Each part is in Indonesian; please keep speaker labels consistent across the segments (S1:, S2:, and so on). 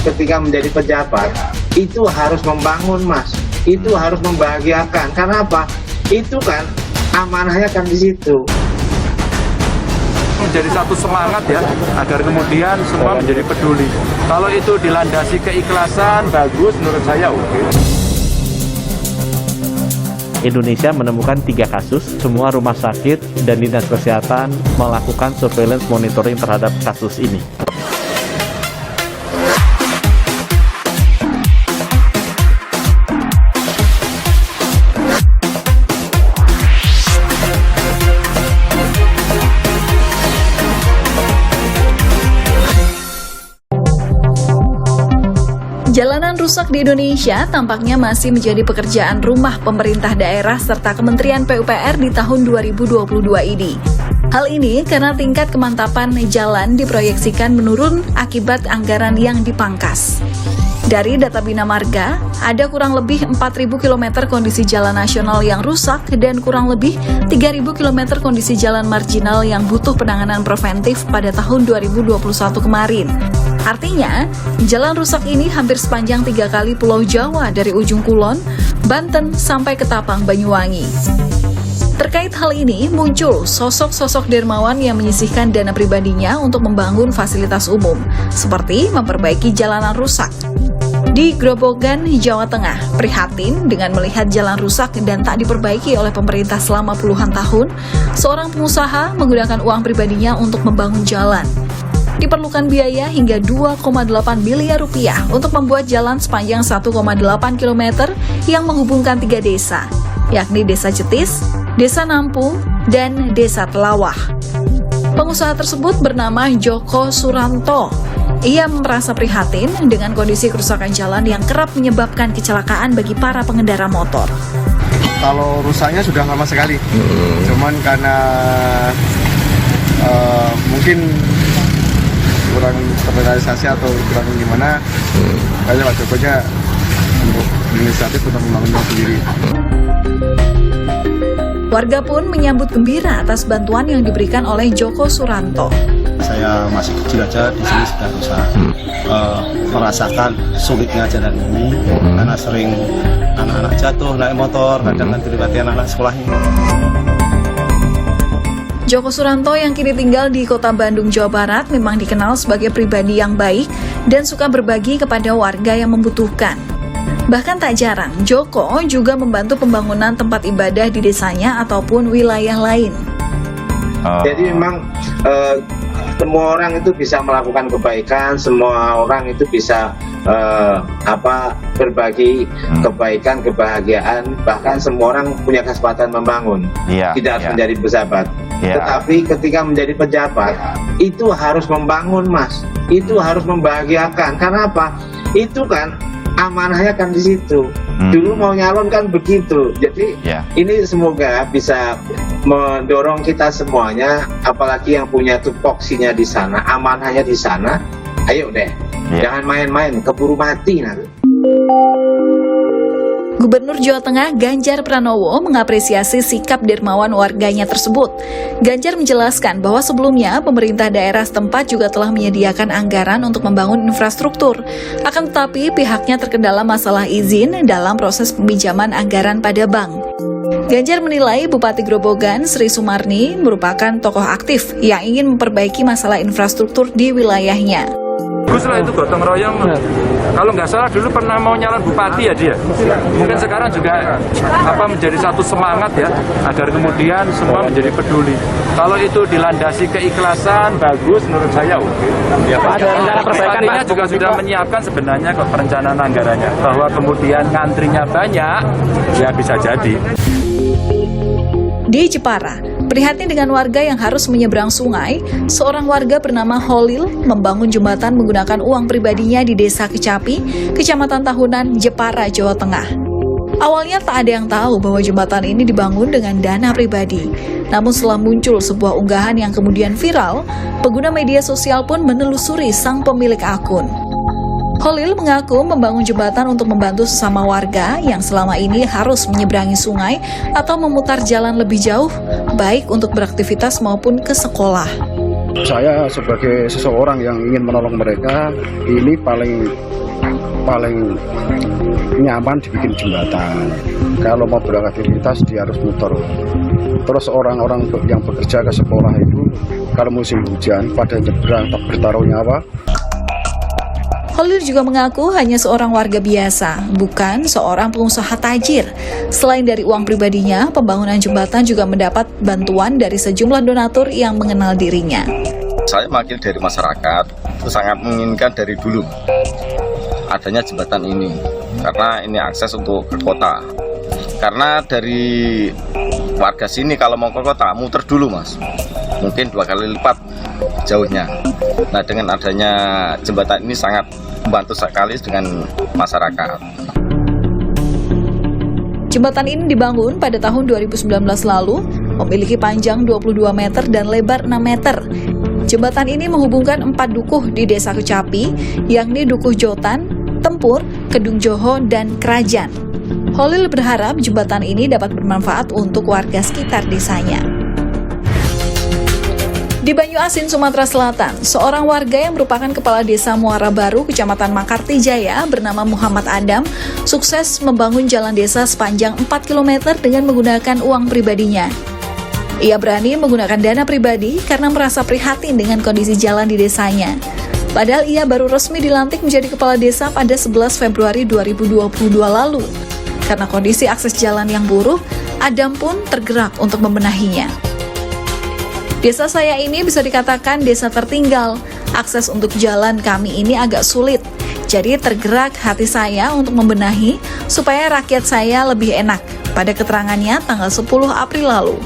S1: ketika menjadi pejabat itu harus membangun, Mas. Itu harus membahagiakan. Karena apa? Itu kan amanahnya kan di situ.
S2: Menjadi satu semangat ya, agar kemudian semua menjadi peduli. Kalau itu dilandasi keikhlasan, bagus menurut saya oke.
S3: Indonesia menemukan 3 kasus, semua rumah sakit dan dinas kesehatan melakukan surveillance monitoring terhadap kasus ini.
S4: Jalanan rusak di Indonesia tampaknya masih menjadi pekerjaan rumah pemerintah daerah serta Kementerian PUPR di tahun 2022 ini. Hal ini karena tingkat kemantapan jalan diproyeksikan menurun akibat anggaran yang dipangkas. Dari data Bina Marga, ada kurang lebih 4.000 km kondisi jalan nasional yang rusak dan kurang lebih 3.000 km kondisi jalan marginal yang butuh penanganan preventif pada tahun 2021 kemarin. Artinya, jalan rusak ini hampir sepanjang 3 kali Pulau Jawa dari ujung Kulon, Banten sampai ke Tapang, Banyuwangi. Terkait hal ini, muncul sosok-sosok dermawan yang menyisihkan dana pribadinya untuk membangun fasilitas umum, seperti memperbaiki jalanan rusak. Di Grobogan, Jawa Tengah, prihatin dengan melihat jalan rusak dan tak diperbaiki oleh pemerintah selama puluhan tahun, seorang pengusaha menggunakan uang pribadinya untuk membangun jalan. Diperlukan biaya hingga 2,8 miliar rupiah untuk membuat jalan sepanjang 1,8 km yang menghubungkan 3 desa, yakni Desa Cetis, Desa Nampu, dan Desa Telawah. Pengusaha tersebut bernama Joko Suranto. Ia merasa prihatin dengan kondisi kerusakan jalan yang kerap menyebabkan kecelakaan bagi para pengendara motor.
S5: Kalau rusaknya sudah lama sekali, cuman karena mungkin kurang terrealisasi atau kurang gimana, kayaknya Pak Jokonya untuk inisiatif untuk membangunnya sendiri.
S4: Warga pun menyambut gembira atas bantuan yang diberikan oleh Joko Suranto.
S6: Saya masih kecil aja di sini sudah bisa merasakan sulitnya jalan ini karena sering anak-anak jatuh naik motor, kadang kan dilibatkan anak-anak sekolahnya.
S4: Joko Suranto yang kini tinggal di Kota Bandung, Jawa Barat memang dikenal sebagai pribadi yang baik dan suka berbagi kepada warga yang membutuhkan. Bahkan tak jarang, Joko juga membantu pembangunan tempat ibadah di desanya ataupun wilayah lain.
S1: Jadi memang semua orang itu bisa melakukan kebaikan, semua orang itu bisa berbagi kebaikan, kebahagiaan, bahkan semua orang punya kesempatan membangun, tidak harus menjadi pejabat. Tetapi ketika menjadi pejabat itu harus membangun, Mas. Itu harus membahagiakan. Karena apa? Itu kan amanahnya kan di situ. Dulu mau nyalon kan begitu. Jadi ini semoga bisa mendorong kita semuanya, apalagi yang punya tupoksinya di sana, amanahnya di sana. Ayo deh, jangan main-main, keburu mati nanti.
S4: Gubernur Jawa Tengah Ganjar Pranowo mengapresiasi sikap dermawan warganya tersebut. Ganjar menjelaskan bahwa sebelumnya pemerintah daerah setempat juga telah menyediakan anggaran untuk membangun infrastruktur. Akan tetapi pihaknya terkendala masalah izin dalam proses peminjaman anggaran pada bank. Ganjar menilai Bupati Grobogan Sri Sumarni merupakan tokoh aktif yang ingin memperbaiki masalah infrastruktur di wilayahnya.
S2: Bagus lah itu gotong royong. Kalau nggak salah dulu pernah mau nyalon bupati ya dia. Mungkin sekarang juga menjadi satu semangat ya, agar kemudian semua menjadi peduli. Kalau itu dilandasi keikhlasan, bagus menurut saya oke.
S3: Ada rencana perbaikan,
S2: Bupatinya
S3: Pak?
S2: juga sudah menyiapkan sebenarnya kok perencanaan anggarannya. Bahwa kemudian ngantrinya banyak, ya bisa jadi.
S4: Di Jepara, prihatin dengan warga yang harus menyeberang sungai, seorang warga bernama Holil membangun jembatan menggunakan uang pribadinya di Desa Kecapi, Kecamatan Tahunan, Jepara, Jawa Tengah. Awalnya tak ada yang tahu bahwa jembatan ini dibangun dengan dana pribadi. Namun setelah muncul sebuah unggahan yang kemudian viral, pengguna media sosial pun menelusuri sang pemilik akun. Holil mengaku membangun jembatan untuk membantu sesama warga yang selama ini harus menyeberangi sungai atau memutar jalan lebih jauh, baik untuk beraktivitas maupun ke sekolah.
S5: saya sebagai seseorang yang ingin menolong mereka, ini paling nyaman dibikin jembatan. Kalau mau beraktivitas dia harus muter. Terus orang-orang yang bekerja ke sekolah itu kalau musim hujan pada nyebrang bertaruh nyawa.
S4: Khalil juga mengaku hanya seorang warga biasa, bukan seorang pengusaha tajir. Selain dari uang pribadinya, pembangunan jembatan juga mendapat bantuan dari sejumlah donatur yang mengenal dirinya.
S7: Saya wakil dari masyarakat, itu sangat menginginkan dari dulu adanya jembatan ini, karena ini akses untuk ke kota. Karena dari warga sini kalau mau ke kota, muter dulu Mas, mungkin 2 kali lipat jauhnya. Nah, dengan adanya jembatan ini sangat membantu sekali dengan masyarakat.
S4: Jembatan ini dibangun pada tahun 2019 lalu, memiliki panjang 22 meter dan lebar 6 meter. Jembatan ini menghubungkan 4 dukuh di Desa Kecapi, yakni Dukuh Jotan, Tempur, Kedung Joho, dan Kerajaan. Khalil berharap jembatan ini dapat bermanfaat untuk warga sekitar desanya. Di Banyu Asin, Sumatera Selatan, seorang warga yang merupakan kepala desa Muara Baru, Kecamatan Makarti Jaya, bernama Muhammad Adam, sukses membangun jalan desa sepanjang 4 km dengan menggunakan uang pribadinya. Ia berani menggunakan dana pribadi karena merasa prihatin dengan kondisi jalan di desanya. Padahal ia baru resmi dilantik menjadi kepala desa pada 11 Februari 2022 lalu. Karena kondisi akses jalan yang buruk, Adam pun tergerak untuk membenahinya. Desa saya ini bisa dikatakan desa tertinggal. Akses untuk jalan kami ini agak sulit. Jadi tergerak hati saya untuk membenahi supaya rakyat saya lebih enak. Pada keterangannya tanggal 10 April lalu.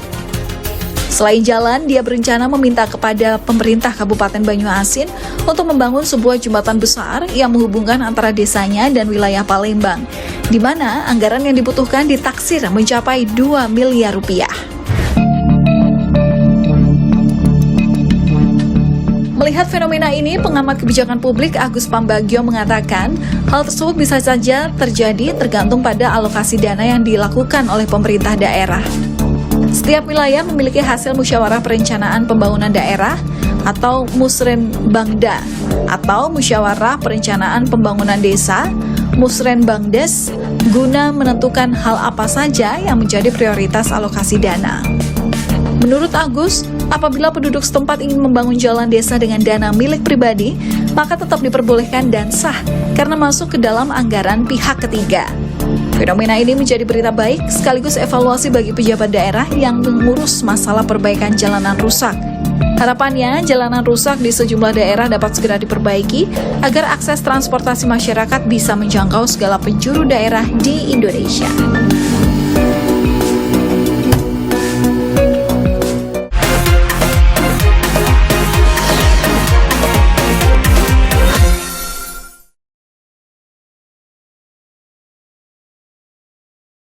S4: Selain jalan, dia berencana meminta kepada pemerintah Kabupaten Banyu Asin untuk membangun sebuah jembatan besar yang menghubungkan antara desanya dan wilayah Palembang, di mana anggaran yang dibutuhkan ditaksir mencapai 2 miliar rupiah. Melihat fenomena ini, pengamat kebijakan publik Agus Pambagio mengatakan hal tersebut bisa saja terjadi tergantung pada alokasi dana yang dilakukan oleh pemerintah daerah. Setiap wilayah memiliki hasil musyawarah perencanaan pembangunan daerah atau Musrenbangda atau musyawarah perencanaan pembangunan desa, Musrenbangdes, guna menentukan hal apa saja yang menjadi prioritas alokasi dana. Menurut Agus, apabila penduduk setempat ingin membangun jalan desa dengan dana milik pribadi, maka tetap diperbolehkan dan sah karena masuk ke dalam anggaran pihak ketiga. Fenomena ini menjadi berita baik sekaligus evaluasi bagi pejabat daerah yang mengurus masalah perbaikan jalanan rusak. Harapannya, jalanan rusak di sejumlah daerah dapat segera diperbaiki agar akses transportasi masyarakat bisa menjangkau segala penjuru daerah di Indonesia.